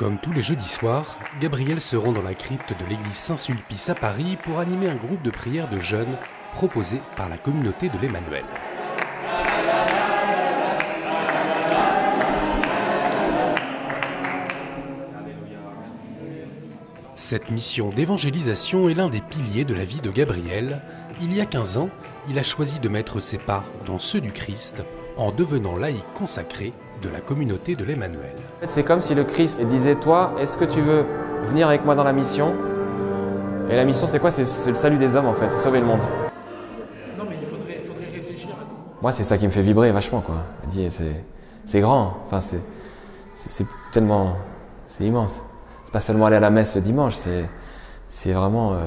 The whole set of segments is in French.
Comme tous les jeudis soirs, Gabriel se rend dans la crypte de l'église Saint-Sulpice à Paris pour animer un groupe de prière de jeunes proposé par la communauté de l'Emmanuel. Cette mission d'évangélisation est l'un des piliers de la vie de Gabriel. Il y a 15 ans, il a choisi de mettre ses pas dans ceux du Christ en devenant laïc consacré de la communauté de l'Emmanuel. C'est comme si le Christ disait « Toi, est-ce que tu veux venir avec moi dans la mission ?» Et la mission, c'est quoi? C'est le salut des hommes, en fait, c'est sauver le monde. Non, mais il faudrait réfléchir à quoi. Moi, c'est ça qui me fait vibrer vachement, quoi. C'est grand, enfin, c'est tellement... c'est immense. C'est pas seulement aller à la messe le dimanche, c'est vraiment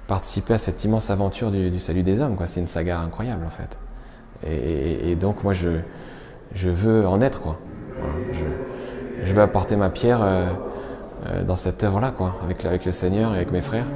participer à cette immense aventure du salut des hommes, quoi. C'est une saga incroyable, en fait. Et donc, moi, je veux en être, quoi. Je veux apporter ma pierre dans cette œuvre-là, quoi, avec le Seigneur et avec mes frères.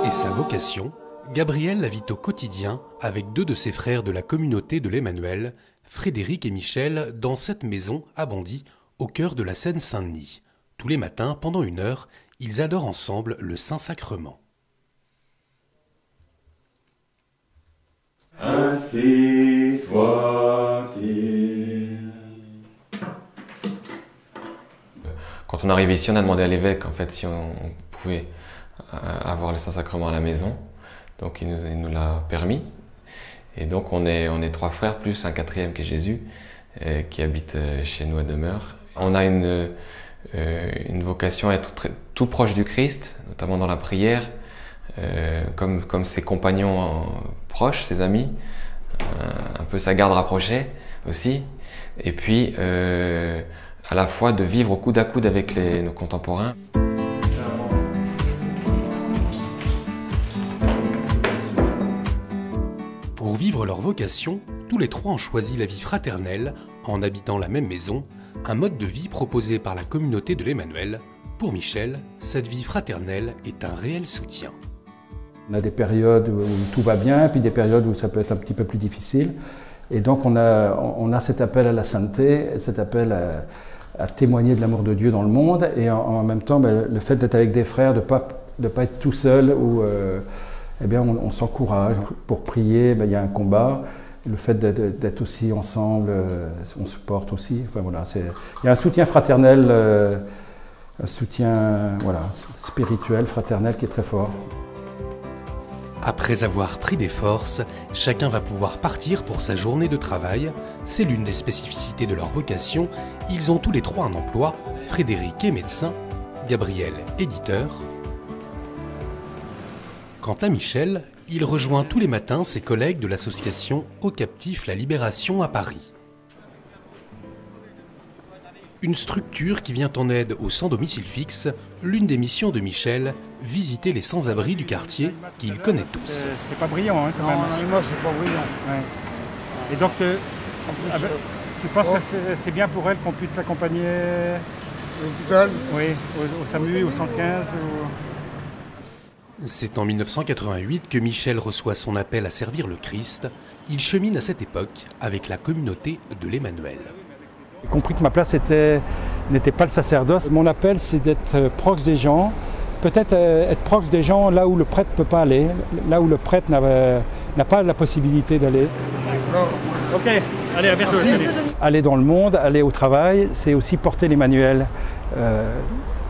Et sa vocation, Gabriel la vit au quotidien avec deux de ses frères de la communauté de l'Emmanuel, Frédéric et Michel, dans cette maison à Bondy, au cœur de la Seine-Saint-Denis. Tous les matins, pendant 1 heure, ils adorent ensemble le Saint-Sacrement. Ainsi soit-il. Quand on arrive ici, on a demandé à l'évêque en fait si on pouvait avoir le Saint-Sacrement à la maison. Donc il nous l'a permis. Et donc on est 3 frères plus un 4e qui est Jésus, qui habite chez nous à demeure. On a une vocation à être tout proche du Christ, notamment dans la prière, comme ses compagnons proches, ses amis, un peu sa garde rapprochée aussi. Et puis à la fois de vivre au coude à coude avec nos contemporains. Pour vivre leur vocation, tous les 3 ont choisi la vie fraternelle en habitant la même maison, un mode de vie proposé par la communauté de l'Emmanuel. Pour Michel, cette vie fraternelle est un réel soutien. On a des périodes où tout va bien, puis des périodes où ça peut être un petit peu plus difficile. Et donc on a cet appel à la sainteté, cet appel à témoigner de l'amour de Dieu dans le monde, et en même temps le fait d'être avec des frères, de pas être tout seul, où eh bien, on s'encourage. Pour prier, il y a un combat. Le fait d'être aussi ensemble, on se porte aussi. Enfin, voilà, il y a un soutien fraternel, un soutien spirituel, fraternel qui est très fort. Après avoir pris des forces, chacun va pouvoir partir pour sa journée de travail. C'est l'une des spécificités de leur vocation. Ils ont tous les 3 un emploi. Frédéric est médecin, Gabriel éditeur. Quant à Michel, il rejoint tous les matins ses collègues de l'association Aux Captifs la Libération à Paris. Une structure qui vient en aide aux sans-domicile fixe, l'une des missions de Michel, visiter les sans-abri du quartier qu'il connaît tous. C'est pas brillant, hein, quand même. Non, moi, c'est pas brillant. Ouais. Et donc, tu penses que c'est bien pour elle qu'on puisse l'accompagner L'hôpital? Oui, au SAMU, au 115 C'est en 1988 que Michel reçoit son appel à servir le Christ. Il chemine à cette époque avec la communauté de l'Emmanuel. J'ai compris que ma place n'était pas le sacerdoce. Mon appel, c'est d'être proche des gens, peut-être être proche des gens là où le prêtre ne peut pas aller, là où le prêtre n'a pas la possibilité d'aller. Ok, allez, à bientôt. Aller dans le monde, aller au travail, c'est aussi porter l'Emmanuel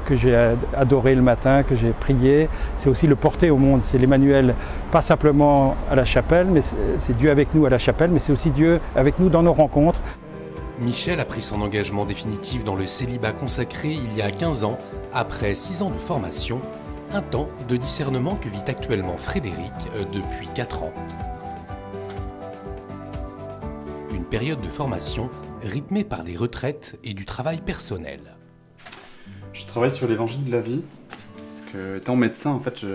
que j'ai adoré le matin, que j'ai prié. C'est aussi le porter au monde. C'est l'Emmanuel, pas simplement à la chapelle, mais c'est Dieu avec nous à la chapelle, mais c'est aussi Dieu avec nous dans nos rencontres. Michel a pris son engagement définitif dans le célibat consacré il y a 15 ans, après 6 ans de formation, un temps de discernement que vit actuellement Frédéric depuis 4 ans. Une période de formation rythmée par des retraites et du travail personnel. Je travaille sur l'évangile de la vie, parce que étant médecin, en fait,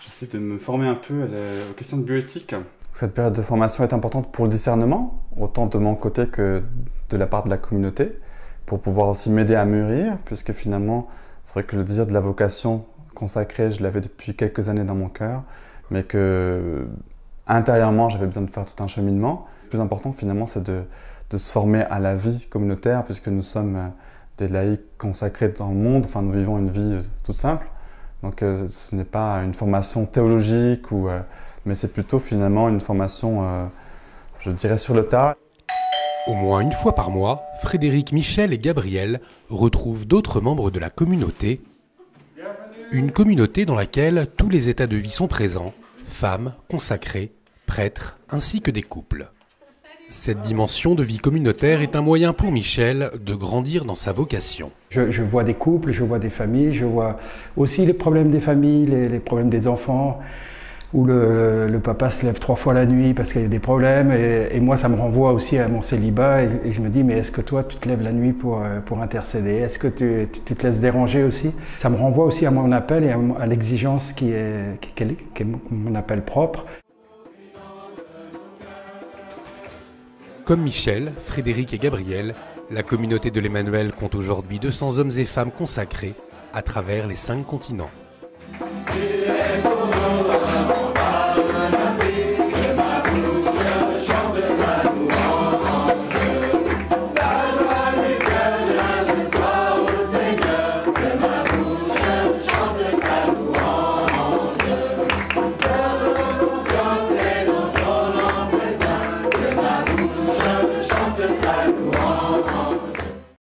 j'essaie de me former un peu aux questions de bioéthique. Cette période de formation est importante pour le discernement, autant de mon côté que de la part de la communauté pour pouvoir aussi m'aider à mûrir, puisque finalement, c'est vrai que le désir de la vocation consacrée, je l'avais depuis quelques années dans mon cœur, mais que intérieurement, j'avais besoin de faire tout un cheminement. Le plus important, finalement, c'est de se former à la vie communautaire, puisque nous sommes des laïcs consacrés dans le monde, enfin, nous vivons une vie toute simple. Donc, ce n'est pas une formation théologique, mais c'est plutôt finalement une formation, je dirais, sur le tas. Au moins une fois par mois, Frédéric, Michel et Gabriel retrouvent d'autres membres de la communauté. Une communauté dans laquelle tous les états de vie sont présents, femmes, consacrés, prêtres, ainsi que des couples. Cette dimension de vie communautaire est un moyen pour Michel de grandir dans sa vocation. Je vois des couples, je vois des familles, je vois aussi les problèmes des familles, les problèmes des enfants, où le papa se lève 3 fois la nuit parce qu'il y a des problèmes. Et moi, ça me renvoie aussi à mon célibat. Et je me dis, mais est-ce que toi, tu te lèves la nuit pour intercéder? Est-ce que tu te laisses déranger aussi? Ça me renvoie aussi à mon appel et à l'exigence qui est mon appel propre. Comme Michel, Frédéric et Gabriel, la communauté de l'Emmanuel compte aujourd'hui 200 hommes et femmes consacrés à travers les 5 continents.